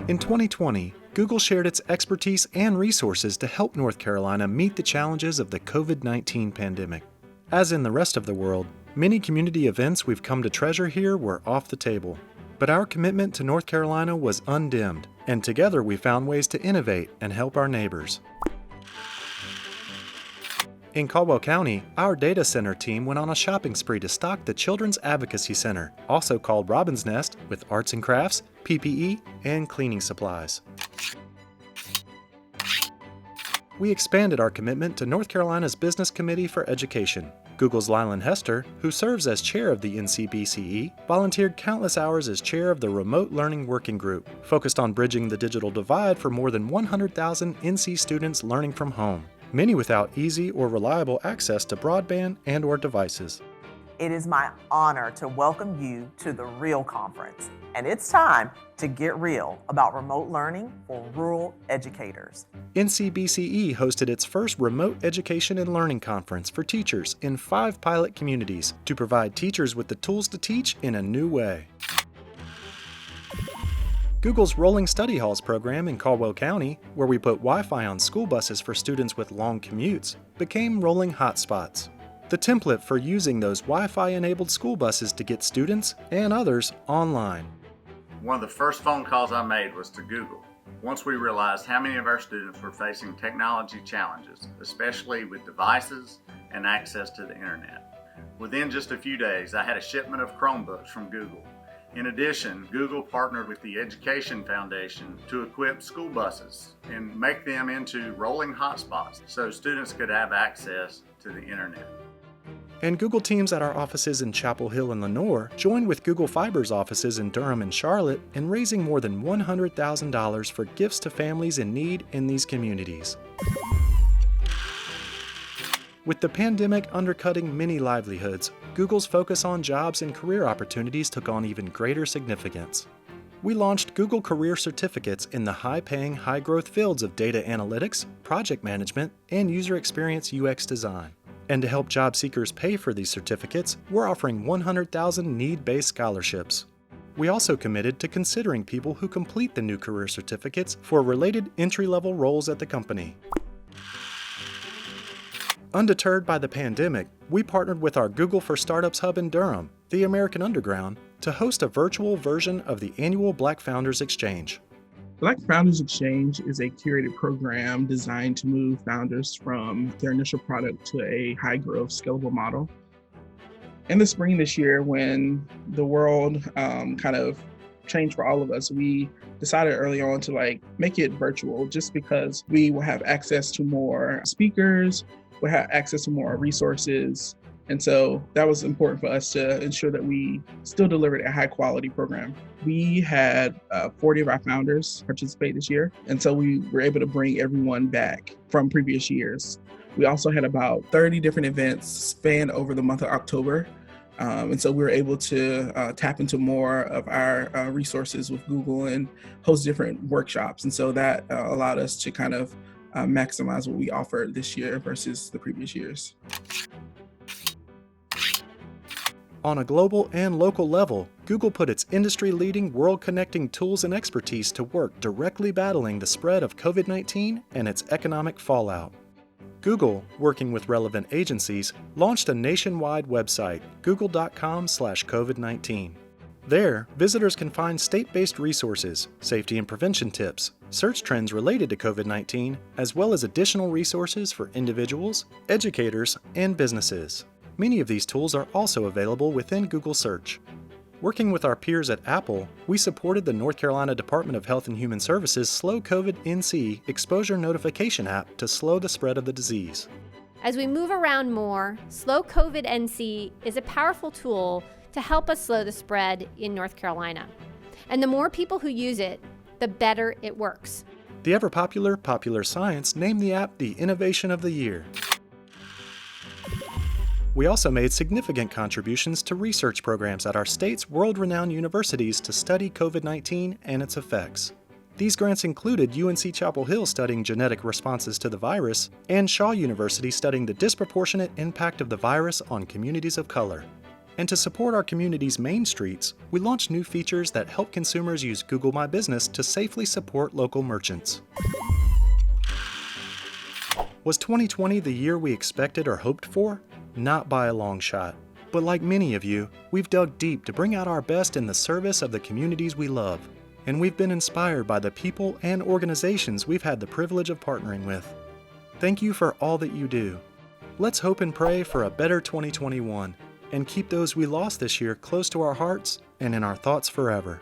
In 2020, Google shared its expertise and resources to help North Carolina meet the challenges of the COVID-19 pandemic. As in the rest of the world, many community events we've come to treasure here were off the table. But our commitment to North Carolina was undimmed, and together we found ways to innovate and help our neighbors. In Caldwell County, our data center team went on a shopping spree to stock the Children's Advocacy Center, also called Robin's Nest, with arts and crafts, PPE, and cleaning supplies. We expanded our commitment to North Carolina's Business Committee for Education. Google's Lylan Hester, who serves as chair of the NCBCE, volunteered countless hours as chair of the Remote Learning Working Group, focused on bridging the digital divide for more than 100,000 NC students learning from home, many without easy or reliable access to broadband and/or devices. It is my honor to welcome you to the REAL Conference, and it's time to get real about remote learning for rural educators. NCBCE hosted its first Remote Education and Learning Conference for teachers in 5 pilot communities to provide teachers with the tools to teach in a new way. Google's Rolling Study Halls program in Caldwell County, where we put Wi-Fi on school buses for students with long commutes, became Rolling Hotspots, the template for using those Wi-Fi-enabled school buses to get students and others online. One of the first phone calls I made was to Google. Once we realized how many of our students were facing technology challenges, especially with devices and access to the internet. Within just a few days, I had a shipment of Chromebooks from Google. In addition, Google partnered with the Education Foundation to equip school buses and make them into rolling hotspots so students could have access to the internet. And Google teams at our offices in Chapel Hill and Lenoir joined with Google Fiber's offices in Durham and Charlotte in raising more than $100,000 for gifts to families in need in these communities. With the pandemic undercutting many livelihoods, Google's focus on jobs and career opportunities took on even greater significance. We launched Google Career Certificates in the high-paying, high-growth fields of data analytics, project management, and user experience UX design. And to help job seekers pay for these certificates, we're offering 100,000 need-based scholarships. We also committed to considering people who complete the new career certificates for related entry-level roles at the company. Undeterred by the pandemic, we partnered with our Google for Startups Hub in Durham, the American Underground, to host a virtual version of the annual Black Founders Exchange. Black Founders Exchange is a curated program designed to move founders from their initial product to a high-growth, scalable model. In the spring this year, when the world kind of changed for all of us, we decided early on to make it virtual just because we will have access to more speakers, we'll have access to more resources. And so that was important for us to ensure that we still delivered a high quality program. We had 40 of our founders participate this year. And so we were able to bring everyone back from previous years. We also had about 30 different events spanned over the month of October. And so we were able to tap into more of our resources with Google and host different workshops. And so that allowed us to kind of maximize what we offered this year versus the previous years. On a global and local level, Google put its industry-leading world-connecting tools and expertise to work directly battling the spread of COVID-19 and its economic fallout. Google, working with relevant agencies, launched a nationwide website, google.com/COVID-19. There, visitors can find state-based resources, safety and prevention tips, search trends related to COVID-19, as well as additional resources for individuals, educators, and businesses. Many of these tools are also available within Google Search. Working with our peers at Apple, we supported the North Carolina Department of Health and Human Services Slow COVID NC exposure notification app to slow the spread of the disease. As we move around more, Slow COVID NC is a powerful tool to help us slow the spread in North Carolina. And the more people who use it, the better it works. The ever-popular Popular Science named the app the Innovation of the Year. We also made significant contributions to research programs at our state's world-renowned universities to study COVID-19 and its effects. These grants included UNC Chapel Hill studying genetic responses to the virus and Shaw University studying the disproportionate impact of the virus on communities of color. And to support our community's main streets, we launched new features that help consumers use Google My Business to safely support local merchants. Was 2020 the year we expected or hoped for? Not by a long shot. But like many of you, we've dug deep to bring out our best in the service of the communities we love. And we've been inspired by the people and organizations we've had the privilege of partnering with. Thank you for all that you do. Let's hope and pray for a better 2021 and keep those we lost this year close to our hearts and in our thoughts forever.